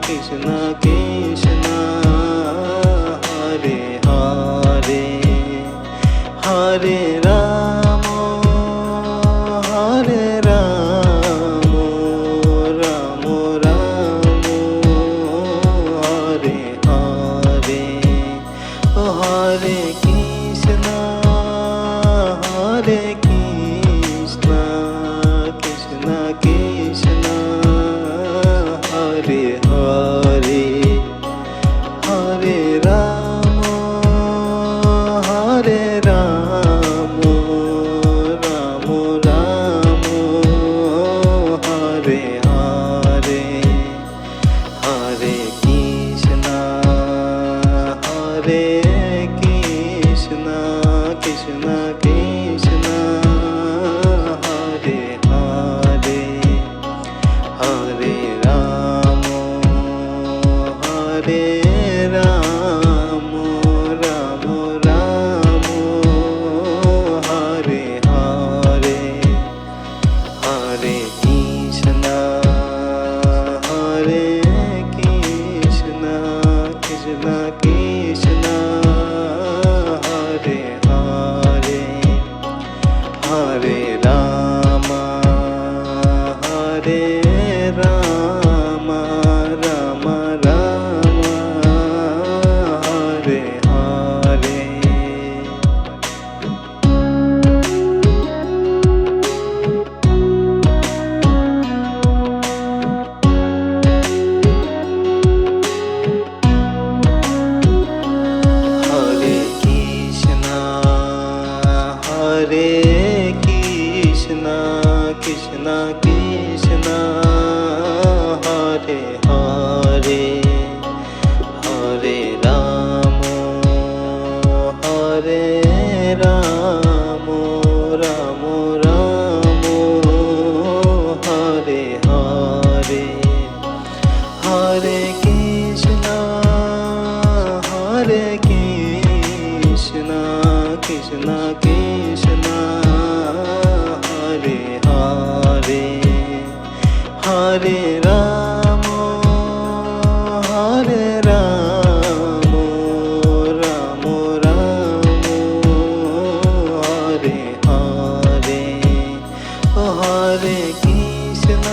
Krishna Krishna Hare Hare Hare Ram Hare Ram Ram Ram Hare Hare Hare Krishna Krishna Krishna Hare Hare Hare Ram Ram Ram Hare Hare Hare Krishna Krishna Krishna Krishna Hare Hare Hare Ram Ram Ram Ram Hare Hare Hare Krishna Krishna Krishna Krishna Hare Hare Hare Ram Ram Ram Ram Hare Hare Hare Krishna Krishna Krishna Hare Hare Hare Ram Ram Ram Ram Hare Hare Hare Krishna Krishna Krishna Hare Hare Hare Ram Ram Ram Ram Hare Hare Hare Krishna